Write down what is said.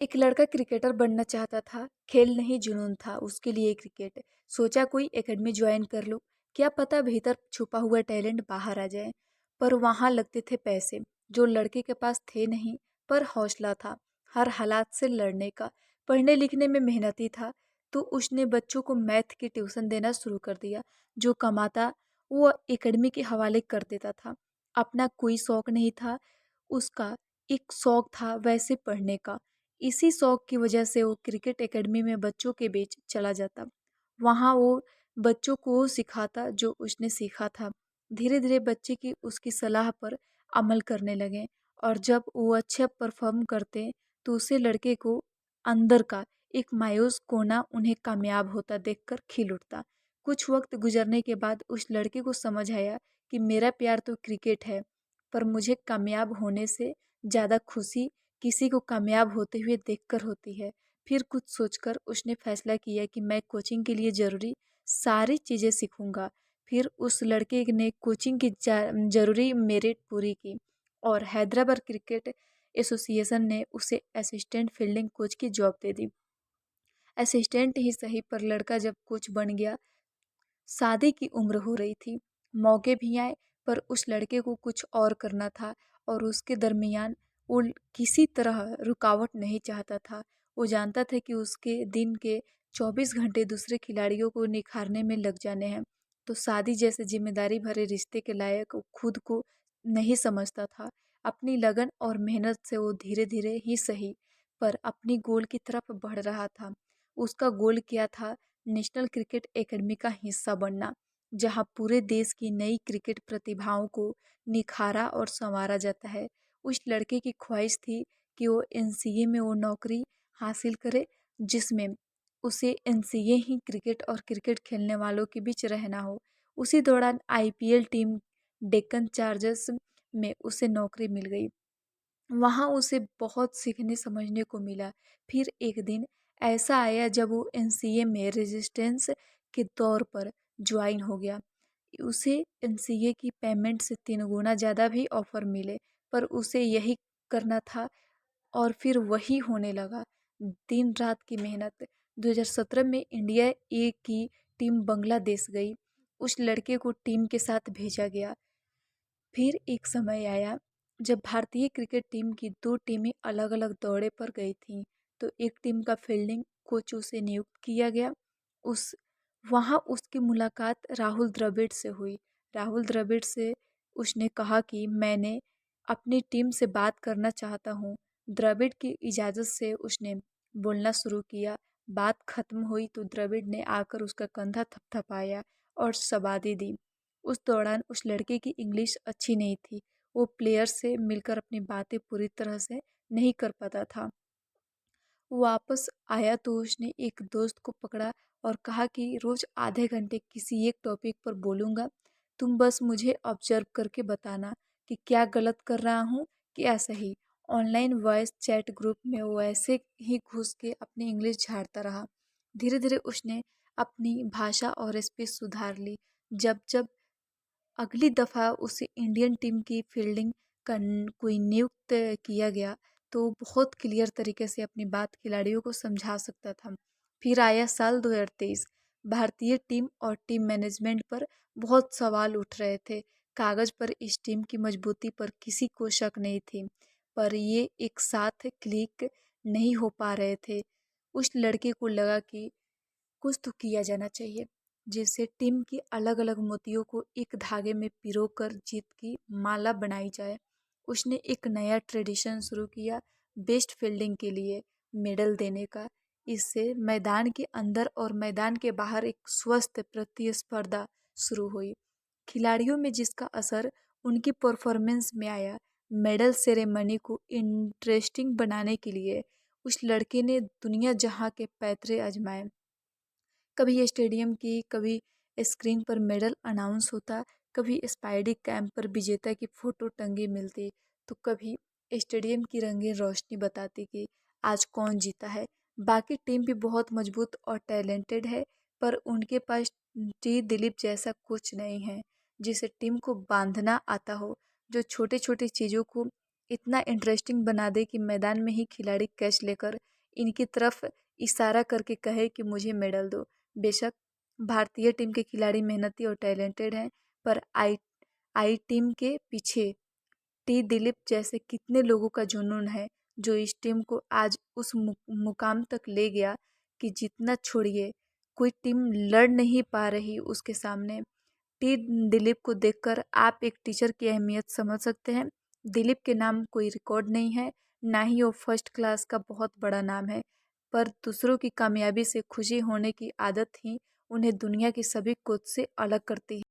एक लड़का क्रिकेटर बनना चाहता था। खेल नहीं जुनून था उसके लिए क्रिकेट। सोचा कोई एकेडमी ज्वाइन कर लूं, क्या पता भीतर छुपा हुआ टैलेंट बाहर आ जाए। पर वहां लगते थे पैसे, जो लड़के के पास थे नहीं। पर हौसला था हर हालात से लड़ने का। पढ़ने लिखने में मेहनती था, तो उसने बच्चों को मैथ की ट्यूशन देना शुरू कर दिया। जो कमाता वो एकेडमी के हवाले कर देता था। अपना कोई शौक नहीं था उसका, एक शौक था वैसे पढ़ने का। इसी शौक की वजह से वो क्रिकेट एकेडमी में बच्चों के बीच चला जाता। वहाँ वो बच्चों को सिखाता जो उसने सीखा था। धीरे धीरे बच्चे की उसकी सलाह पर अमल करने लगे, और जब वो अच्छा परफॉर्म करते तो उसे लड़के को अंदर का एक मायूस कोना उन्हें कामयाब होता देखकर खिल उठता। कुछ वक्त गुजरने के बाद उस लड़के को समझ आया कि मेरा प्यार तो क्रिकेट है, पर मुझे कामयाब होने से ज़्यादा खुशी किसी को कामयाब होते हुए देखकर होती है। फिर कुछ सोचकर उसने फैसला किया कि मैं कोचिंग के लिए ज़रूरी सारी चीज़ें सीखूंगा। फिर उस लड़के ने कोचिंग की ज़रूरी मेरिट पूरी की, और हैदराबाद क्रिकेट एसोसिएशन ने उसे असिस्टेंट फील्डिंग कोच की जॉब दे दी। असिस्टेंट ही सही, पर लड़का जब कोच बन गया, शादी की उम्र हो रही थी। मौके भी आए, पर उस लड़के को कुछ और करना था, और उसके दरमियान वो किसी तरह रुकावट नहीं चाहता था। वो जानता था कि उसके दिन के 24 घंटे दूसरे खिलाड़ियों को निखारने में लग जाने हैं। तो शादी जैसे जिम्मेदारी भरे रिश्ते के लायक वो खुद को नहीं समझता था। अपनी लगन और मेहनत से वो धीरे धीरे ही सही, पर अपनी गोल की तरफ बढ़ रहा था। उसका गोल क्या था? नेशनल क्रिकेट एकेडमी का हिस्सा बनना, जहां पूरे देश की नई क्रिकेट प्रतिभाओं को निखारा और संवारा जाता है। उस लड़के की ख्वाहिश थी कि वो एनसीए में वो नौकरी हासिल करे जिसमें उसे एनसीए ही क्रिकेट और क्रिकेट खेलने वालों के बीच रहना हो। उसी दौरान आईपीएल टीम डेक्कन चार्जर्स में उसे नौकरी मिल गई। वहाँ उसे बहुत सीखने समझने को मिला। फिर एक दिन ऐसा आया जब वो एनसीए में रेजिस्टेंस के तौर पर ज्वाइन हो गया। उसे एनसीए की पेमेंट से 3 गुना ज़्यादा भी ऑफर मिले, पर उसे यही करना था, और फिर वही होने लगा। दिन रात की मेहनत। 2017 में इंडिया ए की टीम बांग्लादेश गई। उस लड़के को टीम के साथ भेजा गया। फिर एक समय आया जब भारतीय क्रिकेट टीम की दो टीमें अलग अलग दौरे पर गई थीं। तो एक टीम का फील्डिंग कोच उसे नियुक्त किया गया। उस वहाँ उसकी मुलाकात राहुल द्रविड़ से हुई। राहुल द्रविड़ से उसने कहा कि मैंने अपनी टीम से बात करना चाहता हूँ। द्रविड़ की इजाज़त से उसने बोलना शुरू किया। बात खत्म हुई तो द्रविड़ ने आकर उसका कंधा थपथपाया और शाबादी दी। उस दौरान उस लड़के की इंग्लिश अच्छी नहीं थी। वो प्लेयर से मिलकर अपनी बातें पूरी तरह से नहीं कर पाता था। वापस आया तो उसने एक दोस्त को पकड़ा और कहा कि रोज आधे घंटे किसी एक टॉपिक पर बोलूँगा। तुम बस मुझे ऑब्जर्व करके बताना कि क्या गलत कर रहा हूँ, क्या सही। ऑनलाइन वॉइस चैट ग्रुप में वो ऐसे ही घुस के अपनी इंग्लिश झाड़ता रहा। धीरे धीरे उसने अपनी भाषा और स्पीच सुधार ली। जब जब अगली दफ़ा उसे इंडियन टीम की फील्डिंग का कोई नियुक्त किया गया, तो वो बहुत क्लियर तरीके से अपनी बात खिलाड़ियों को समझा सकता था। फिर आया साल 2023। भारतीय टीम और टीम मैनेजमेंट पर बहुत सवाल उठ रहे थे। कागज़ पर इस टीम की मजबूती पर किसी को शक नहीं थी, पर ये एक साथ क्लिक नहीं हो पा रहे थे। उस लड़के को लगा कि कुछ तो किया जाना चाहिए, जिससे टीम की अलग अलग मोतियों को एक धागे में पिरोकर जीत की माला बनाई जाए। उसने एक नया ट्रेडिशन शुरू किया, बेस्ट फील्डिंग के लिए मेडल देने का। इससे मैदान के अंदर और मैदान के बाहर एक स्वस्थ प्रतिस्पर्धा शुरू हुई। खिलाड़ियों में जिसका असर उनकी परफॉर्मेंस में आया। मेडल सेरेमनी को इंटरेस्टिंग बनाने के लिए उस लड़के ने दुनिया जहां के पैतरे आजमाए। कभी स्टेडियम की, कभी स्क्रीन पर मेडल अनाउंस होता, कभी स्पाइडी कैंप पर विजेता की फोटो टंगी मिलती, तो कभी स्टेडियम की रंगीन रोशनी बताती कि आज कौन जीता है। बाकी टीम भी बहुत मजबूत और टैलेंटेड है, पर उनके पास टी दिलीप जैसा कुछ नहीं है जिसे टीम को बांधना आता हो, जो छोटे छोटे चीज़ों को इतना इंटरेस्टिंग बना दे कि मैदान में ही खिलाड़ी कैच लेकर इनकी तरफ इशारा करके कहे कि मुझे मेडल दो। बेशक भारतीय टीम के खिलाड़ी मेहनती और टैलेंटेड हैं, पर आई टीम के पीछे टी दिलीप जैसे कितने लोगों का जुनून है जो इस टीम को आज उस मुकाम तक ले गया कि जितना छोड़िए कोई टीम लड़ नहीं पा रही उसके सामने। टी दिलीप को देखकर आप एक टीचर की अहमियत समझ सकते हैं। दिलीप के नाम कोई रिकॉर्ड नहीं है, ना ही वो फर्स्ट क्लास का बहुत बड़ा नाम है, पर दूसरों की कामयाबी से खुशी होने की आदत ही उन्हें दुनिया की सभी कोच से अलग करती है।